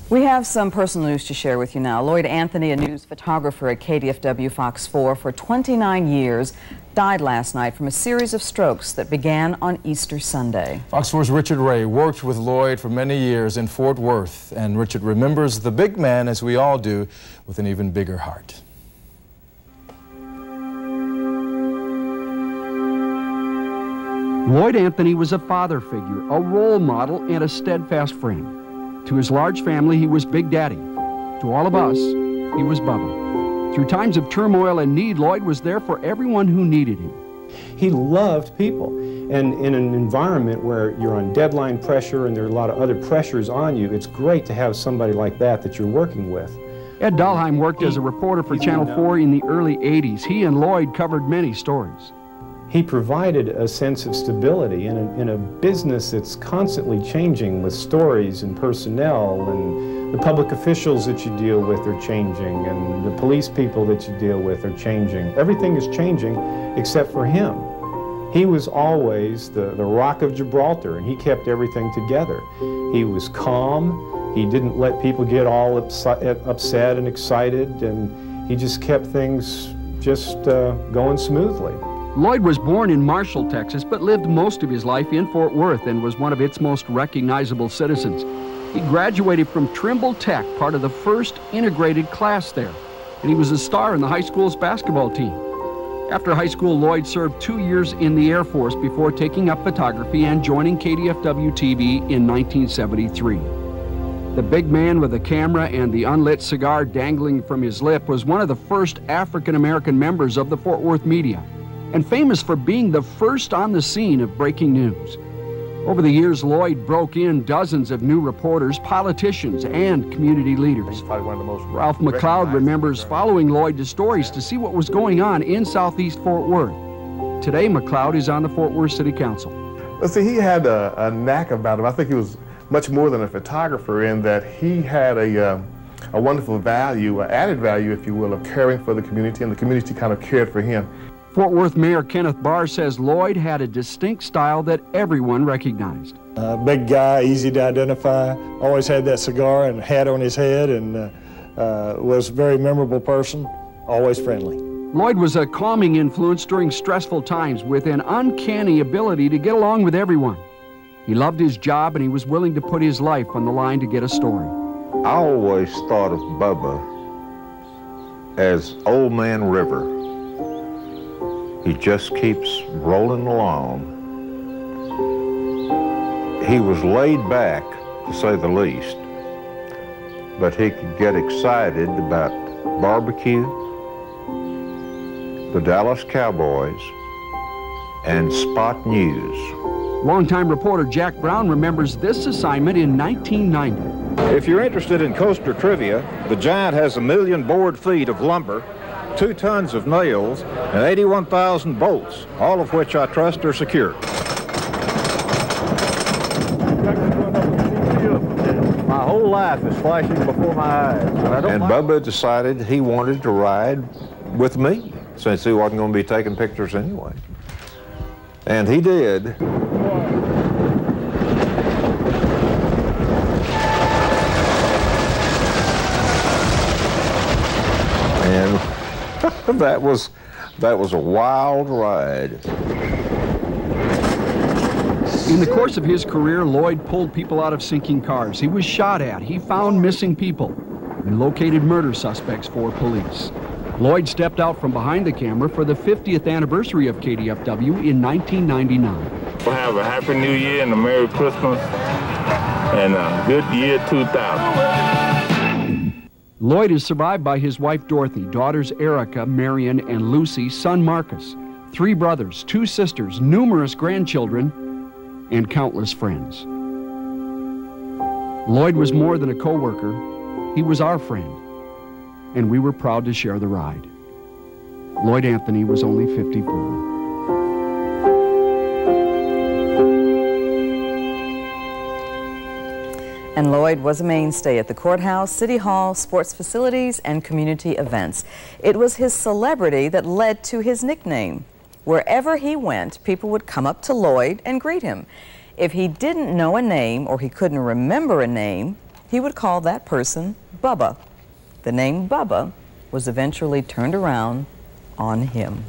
We have some personal news to share with you now. Lloyd Anthony, a news photographer at KDFW Fox 4 for 29 years, died last night from a series of strokes that began on Easter Sunday. Fox 4's Richard Ray worked with Lloyd for many years in Fort Worth, and Richard remembers the big man, as we all do, with an even bigger heart. Lloyd Anthony was a father figure, a role model, and a steadfast friend. To his large family, he was Big Daddy. To all of us, he was Bubba. Through times of turmoil and need, Lloyd was there for everyone who needed him. He loved people, and in an environment where you're on deadline pressure and there are a lot of other pressures on you, it's great to have somebody like that you're working with. Ed Dahlheim worked as a reporter for Channel 4 in the early 80s. He and Lloyd covered many stories. He provided a sense of stability in a business that's constantly changing with stories and personnel, and the public officials that you deal with are changing, and the police people that you deal with are changing. Everything is changing except for him. He was always the Rock of Gibraltar, and he kept everything together. He was calm. He didn't let people get all upset and excited, and he just kept things just going smoothly. Lloyd was born in Marshall, Texas, but lived most of his life in Fort Worth and was one of its most recognizable citizens. He graduated from Trimble Tech, part of the first integrated class there, and he was a star in the high school's basketball team. After high school, Lloyd served 2 years in the Air Force before taking up photography and joining KDFW TV in 1973. The big man with the camera and the unlit cigar dangling from his lip was one of the first African-American members of the Fort Worth media, and famous for being the first on the scene of breaking news. Over the years, Lloyd broke in dozens of new reporters, politicians, and community leaders. Ralph McLeod remembers following Lloyd to stories to see what was going on in Southeast Fort Worth. Today, McLeod is on the Fort Worth City Council. Well, see, he had a knack about him. I think he was much more than a photographer in that he had a wonderful value, added value, if you will, of caring for the community, and the community kind of cared for him. Fort Worth Mayor Kenneth Barr says Lloyd had a distinct style that everyone recognized. Big guy, easy to identify, always had that cigar and hat on his head, and was a very memorable person, always friendly. Lloyd was a calming influence during stressful times with an uncanny ability to get along with everyone. He loved his job, and he was willing to put his life on the line to get a story. I always thought of Bubba as Old Man River. He just keeps rolling along. He was laid back, to say the least, but he could get excited about barbecue, the Dallas Cowboys, and spot news. Longtime reporter Jack Brown remembers this assignment in 1990. If you're interested in coaster trivia, the Giant has 1 million board feet of lumber, 2 tons of nails, and 81,000 bolts, all of which I trust are secure. My whole life is flashing before my eyes. And Bubba decided he wanted to ride with me, since he wasn't going to be taking pictures anyway. And he did. And that was a wild ride. In the course of his career, Lloyd pulled people out of sinking cars. He was shot at. He found missing people and located murder suspects for police. Lloyd stepped out from behind the camera for the 50th anniversary of KDFW in 1999. We'll have a Happy New Year and a Merry Christmas and a good year 2000. Lloyd is survived by his wife Dorothy, daughters Erica, Marion, and Lucy, son Marcus, 3 brothers, 2 sisters, numerous grandchildren, and countless friends. Lloyd was more than a co-worker. He was our friend, and we were proud to share the ride. Lloyd Anthony was only 54. And Lloyd was a mainstay at the courthouse, city hall, sports facilities, and community events. It was his celebrity that led to his nickname. Wherever he went, people would come up to Lloyd and greet him. If he didn't know a name or he couldn't remember a name, he would call that person Bubba. The name Bubba was eventually turned around on him.